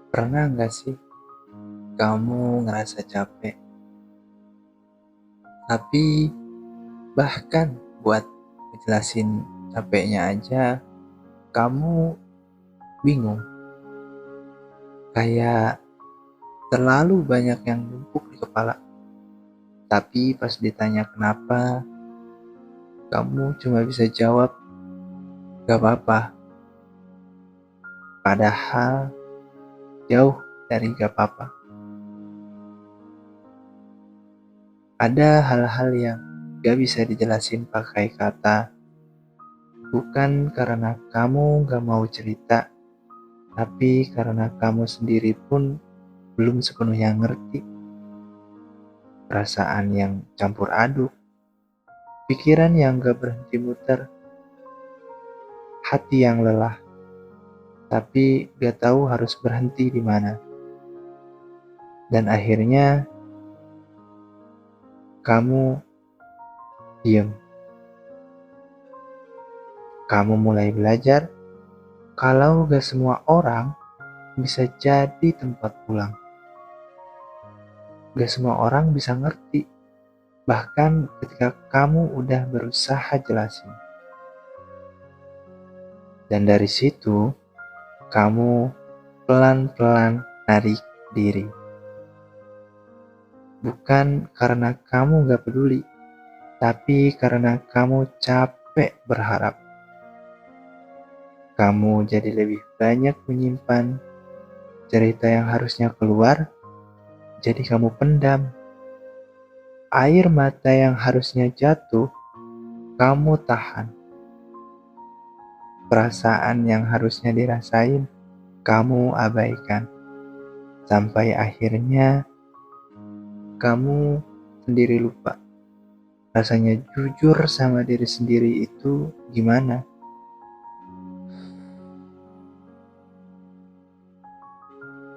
Pernah nggak sih kamu ngerasa capek, tapi bahkan buat ngejelasin capeknya aja kamu bingung, kayak terlalu banyak yang numpuk di kepala, tapi pas ditanya kenapa, kamu cuma bisa jawab, gak apa-apa, padahal jauh dari gak apa-apa. Ada hal-hal yang gak bisa dijelasin pakai kata, bukan karena kamu gak mau cerita, tapi karena kamu sendiri pun belum sepenuhnya ngerti. Perasaan yang campur aduk, pikiran yang gak berhenti muter, hati yang lelah, tapi gak tahu harus berhenti di mana. Dan akhirnya kamu diem. Kamu mulai belajar kalau gak semua orang bisa jadi tempat pulang. Gak semua orang bisa ngerti, bahkan ketika kamu udah berusaha jelasin. Dan dari situ, kamu pelan-pelan narik diri. Bukan karena kamu gak peduli, tapi karena kamu capek berharap. Kamu jadi lebih banyak menyimpan cerita yang harusnya keluar, jadi kamu pendam. Air mata yang harusnya jatuh, kamu tahan. Perasaan yang harusnya dirasain, kamu abaikan. Sampai akhirnya kamu sendiri lupa. Rasanya jujur sama diri sendiri itu gimana?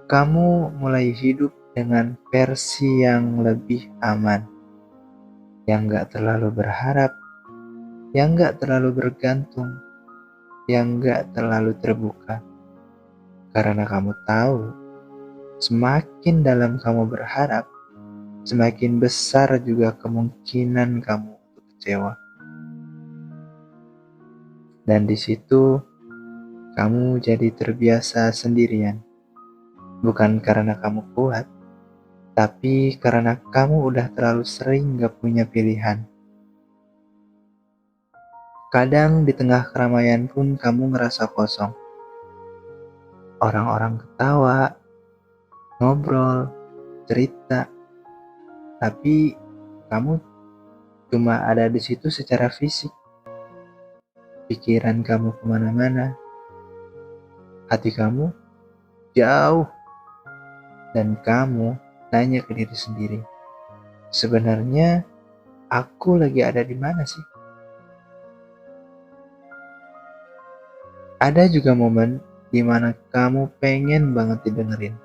Kamu mulai hidup dengan versi yang lebih aman, yang gak terlalu berharap, yang gak terlalu bergantung, yang gak terlalu terbuka. Karena kamu tahu, semakin dalam kamu berharap, semakin besar juga kemungkinan kamu untuk kecewa. Dan di situ, kamu jadi terbiasa sendirian. Bukan karena kamu kuat, tapi karena kamu udah terlalu sering gak punya pilihan. Kadang di tengah keramaian pun kamu ngerasa kosong. Orang-orang ketawa, ngobrol, cerita, tapi kamu cuma ada di situ secara fisik. Pikiran kamu kemana-mana, hati kamu jauh, dan kamu nanya ke diri sendiri, sebenarnya aku lagi ada di mana sih? Ada juga momen di mana kamu pengen banget didengerin,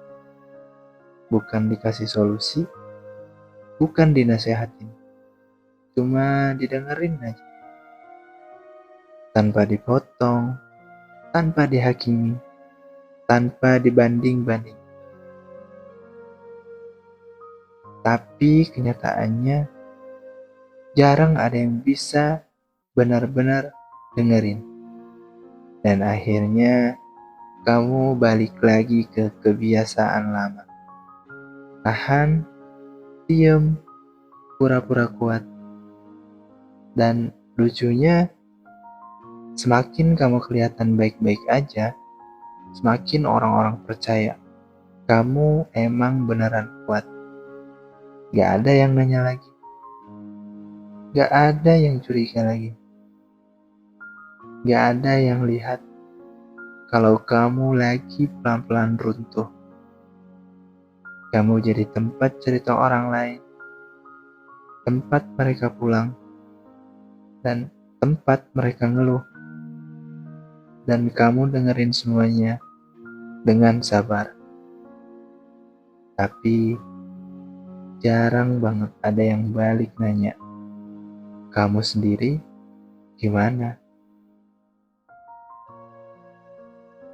bukan dikasih solusi, bukan dinasehatin, cuma didengerin aja, tanpa dipotong, tanpa dihakimi, tanpa dibanding-banding. Tapi kenyataannya jarang ada yang bisa benar-benar dengerin. Dan akhirnya kamu balik lagi ke kebiasaan lama. Tahan, diem, pura-pura kuat. Dan lucunya, semakin kamu kelihatan baik-baik aja, semakin orang-orang percaya kamu emang beneran kuat. Gak ada yang nanya lagi. Gak ada yang curiga lagi. Gak ada yang lihat kalau kamu lagi pelan-pelan runtuh. Kamu jadi tempat cerita orang lain, tempat mereka pulang, dan tempat mereka ngeluh. Dan kamu dengerin semuanya dengan sabar. Tapi jarang banget ada yang balik nanya, kamu sendiri gimana?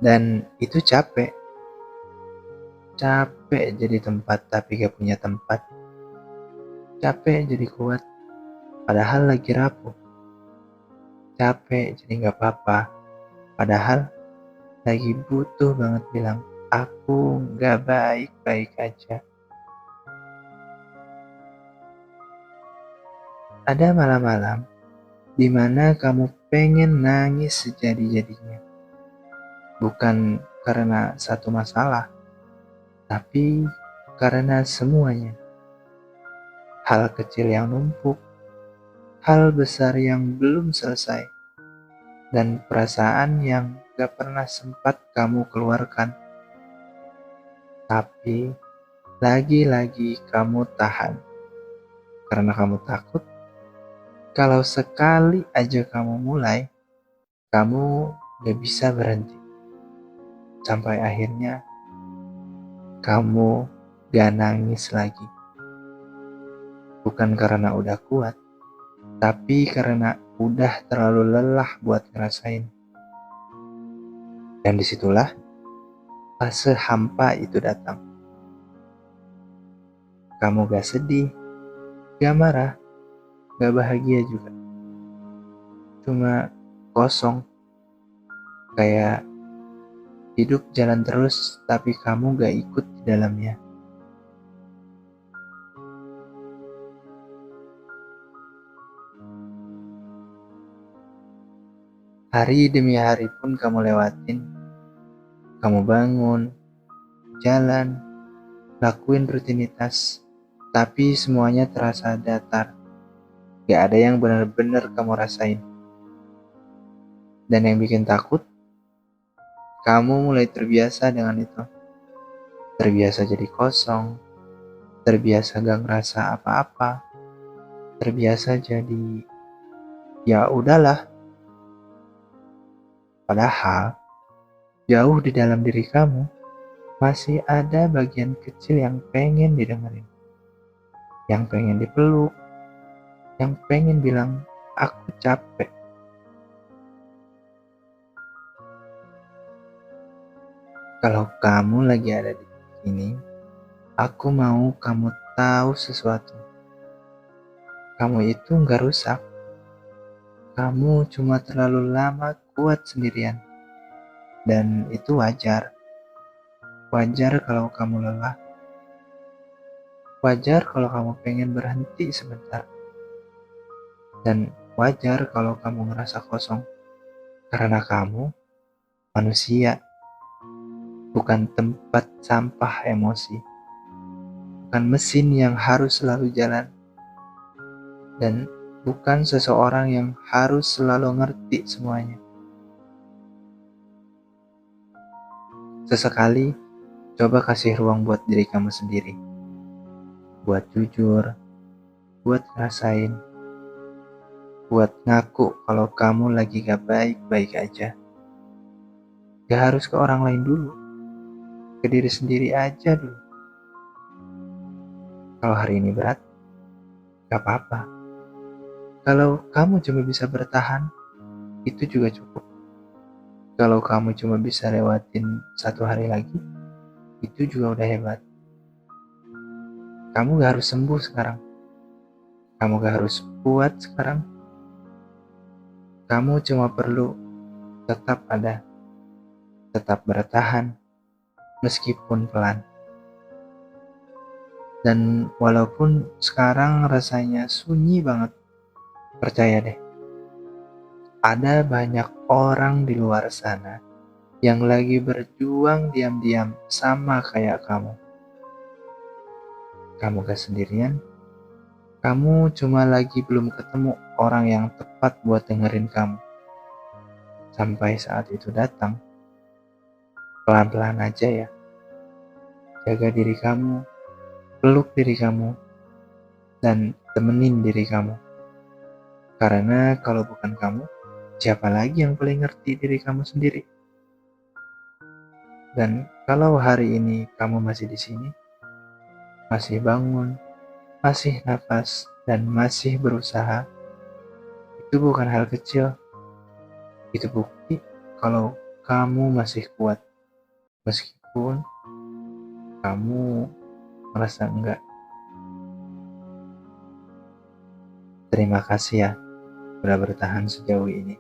Dan itu capek jadi tempat tapi gak punya tempat. Capek jadi kuat padahal lagi rapuh. Capek jadi gak apa-apa padahal lagi butuh banget bilang aku gak baik-baik aja. Ada malam-malam di mana kamu pengen nangis sejadi-jadinya. Bukan karena satu masalah, tapi karena semuanya. Hal kecil yang numpuk, hal besar yang belum selesai, dan perasaan yang gak pernah sempat kamu keluarkan. Tapi lagi-lagi kamu tahan. Karena kamu takut kalau sekali aja kamu mulai, kamu gak bisa berhenti. Sampai akhirnya kamu gak nangis lagi. Bukan karena udah kuat, tapi karena udah terlalu lelah buat ngerasain. Dan disitulah fase hampa itu datang. Kamu gak sedih, gak marah, gak bahagia juga. Cuma kosong. Kayak hidup jalan terus tapi kamu gak ikut di dalamnya. Hari demi hari pun kamu lewatin. Kamu bangun, jalan, lakuin rutinitas, tapi semuanya terasa datar. Gak ada yang benar-benar kamu rasain. Dan yang bikin takut, kamu mulai terbiasa dengan itu. Terbiasa jadi kosong, terbiasa gak ngerasa apa-apa, terbiasa jadi ya udahlah. Padahal jauh di dalam diri kamu masih ada bagian kecil yang pengen didengerin, yang pengen dipeluk, yang pengen bilang aku capek. Kalau kamu lagi ada di sini, aku mau kamu tahu sesuatu. Kamu itu gak rusak. Kamu cuma terlalu lama kuat sendirian. Dan itu wajar. Wajar kalau kamu lelah. Wajar kalau kamu pengen berhenti sebentar. Dan wajar kalau kamu ngerasa kosong. Karena kamu manusia. Bukan tempat sampah emosi. Bukan mesin yang harus selalu jalan. Dan bukan seseorang yang harus selalu ngerti semuanya. Sesekali, coba kasih ruang buat diri kamu sendiri. Buat jujur, buat ngerasain, buat ngaku kalau kamu lagi gak baik-baik aja. Gak harus ke orang lain dulu. Ke diri sendiri aja dulu. Kalau hari ini berat, gak apa-apa. Kalau kamu cuma bisa bertahan, itu juga cukup. Kalau kamu cuma bisa lewatin satu hari lagi, itu juga udah hebat. Kamu gak harus sembuh sekarang. Kamu gak harus kuat sekarang. Kamu cuma perlu tetap ada, tetap bertahan, meskipun pelan. Dan walaupun sekarang rasanya sunyi banget, percaya deh, ada banyak orang di luar sana yang lagi berjuang diam-diam sama kayak kamu. Kamu gak sendirian, kamu cuma lagi belum ketemu orang yang tepat buat dengerin kamu. Sampai saat itu datang, pelan-pelan aja ya. Jaga diri kamu, peluk diri kamu, dan temenin diri kamu. Karena kalau bukan kamu, siapa lagi yang paling ngerti diri kamu sendiri? Dan kalau hari ini kamu masih di sini, masih bangun, masih nafas, dan masih berusaha, Itu bukan hal kecil, itu bukti kalau kamu masih kuat, meskipun kamu merasa enggak. Terima kasih ya, udah bertahan sejauh ini.